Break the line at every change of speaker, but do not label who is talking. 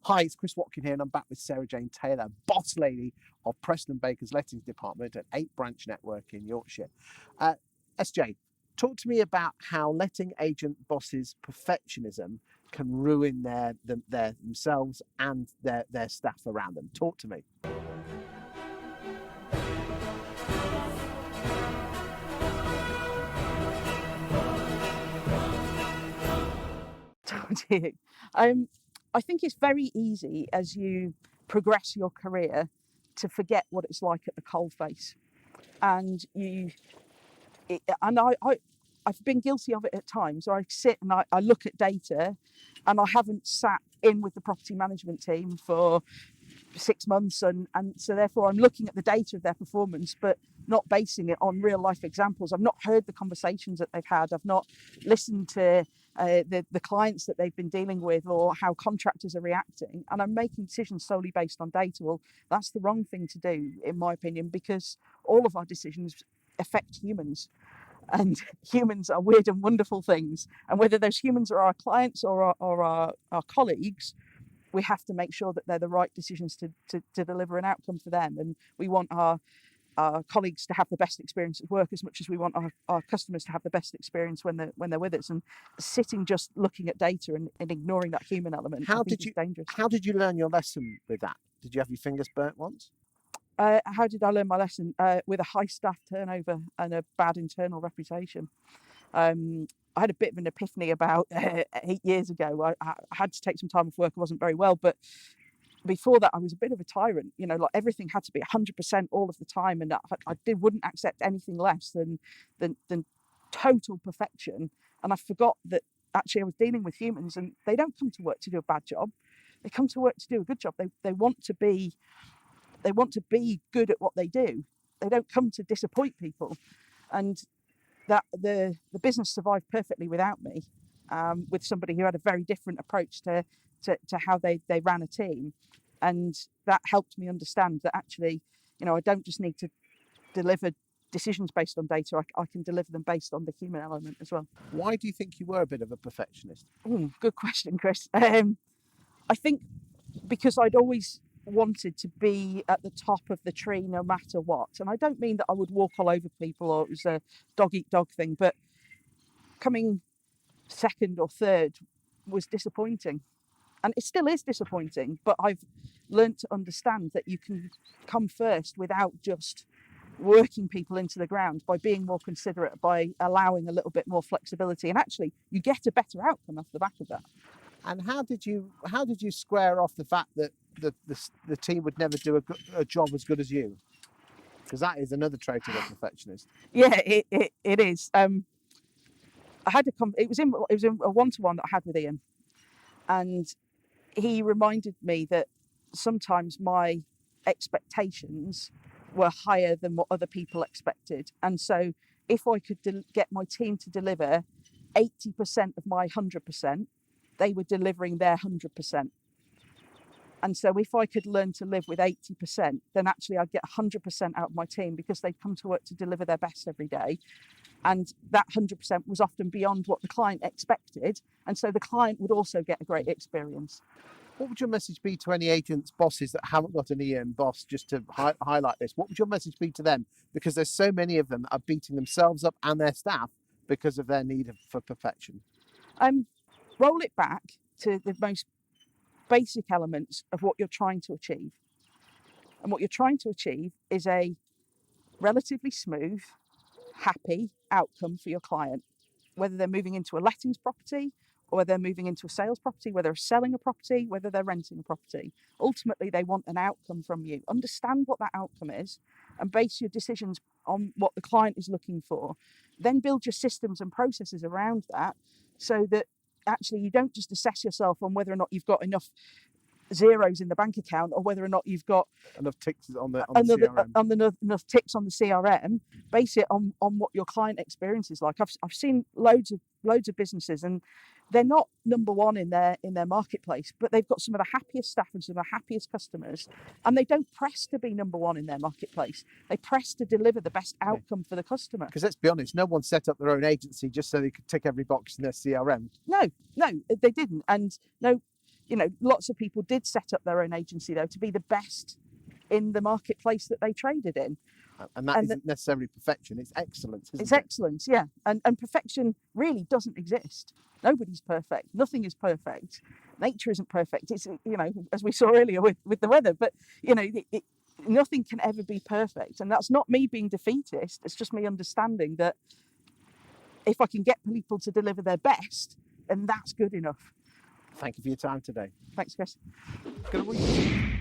Hi, it's Chris Watkin here, and I'm back with Sarah Jane Taylor, boss lady of Preston Baker's lettings department at 8 Branch Network in Yorkshire. SJ, talk to me about how letting agent bosses' perfectionism can ruin themselves and their staff around them. Talk to me.
I think it's very easy as you progress your career to forget what it's like at the coalface, and I've been guilty of it at times. Where I sit and I look at data, and I haven't sat in with the property management team for 6 months, and so therefore I'm looking at the data of their performance, but not basing it on real life examples. I've not heard the conversations that they've had. I've not listened to the clients that they've been dealing with, or how contractors are reacting, and I'm making decisions solely based on data. Well, that's the wrong thing to do, in my opinion, because all of our decisions affect humans, and humans are weird and wonderful things, and whether those humans are our clients or our colleagues, we have to make sure that they're the right decisions to deliver an outcome for them. And we want our colleagues to have the best experience at work as much as we want our customers to have the best experience when they're with us. And sitting just looking at data and ignoring that human element, is dangerous.
How did you learn your lesson with that? Did you have your fingers burnt once?
How did I learn my lesson? With a high staff turnover and a bad internal reputation. I had a bit of an epiphany about 8 years ago. I had to take some time off work. I wasn't very well, but before that I was a bit of a tyrant. Like everything had to be 100% all of the time, and I wouldn't accept anything less than total perfection. And I forgot that actually I was dealing with humans, and they don't come to work to do a bad job. They come to work to do a good job. They want to be good at what they do. They don't come to disappoint people. And that the business survived perfectly without me, with somebody who had a very different approach to how they ran a team. And that helped me understand that actually, I don't just need to deliver decisions based on data, I can deliver them based on the human element as well.
Why do you think you were a bit of a perfectionist?
Good question, Chris. I think because I'd always wanted to be at the top of the tree no matter what. And I don't mean that I would walk all over people or it was a dog eat dog thing, but coming second or third was disappointing. And it still is disappointing, but I've learned to understand that you can come first without just working people into the ground, by being more considerate, by allowing a little bit more flexibility, and actually you get a better outcome off the back of that.
And how did you square off the fact that the team would never do a job as good as you? Because that is another trait of a perfectionist.
Yeah, it is. I had it was in a one-to-one that I had with Ian, and he reminded me that sometimes my expectations were higher than what other people expected, and so if I could get my team to deliver 80% of my 100%, they were delivering their 100%. And so if I could learn to live with 80%, then actually I'd get 100% out of my team, because they'd come to work to deliver their best every day. And that 100% was often beyond what the client expected. And so the client would also get a great experience.
What would your message be to any agents, bosses that haven't got an Ian boss, just to highlight this? What would your message be to them? Because there's so many of them that are beating themselves up and their staff because of their need for perfection.
Roll it back to the most basic elements of what you're trying to achieve. And what you're trying to achieve is a relatively smooth, happy outcome for your client, whether they're moving into a lettings property, or whether they're moving into a sales property, whether they're selling a property, whether they're renting a property. Ultimately, they want an outcome from you. Understand what that outcome is and base your decisions on what the client is looking for. Then build your systems and processes around that, so that actually you don't just assess yourself on whether or not you've got enough zeros in the bank account, or whether or not you've got
enough ticks on the CRM.
Enough ticks on the CRM. Base it on what your client experience is like. I've seen loads of businesses, and they're not number one in their marketplace, but they've got some of the happiest staff and some of the happiest customers, and they don't press to be number one in their marketplace. They press to deliver the best outcome for the customer.
Because let's be honest, no one set up their own agency just so they could tick every box in their CRM.
No, they didn't. And no, lots of people did set up their own agency though to be the best in the marketplace that they traded in.
And that isn't necessarily perfection, it's excellence, isn't it?
It's excellence, yeah. And perfection really doesn't exist. Nobody's perfect. Nothing is perfect. Nature isn't perfect. It's, as we saw earlier with the weather, but, nothing can ever be perfect. And that's not me being defeatist. It's just me understanding that if I can get people to deliver their best, then that's good enough.
Thank you for your time today.
Thanks, Chris.
Good week.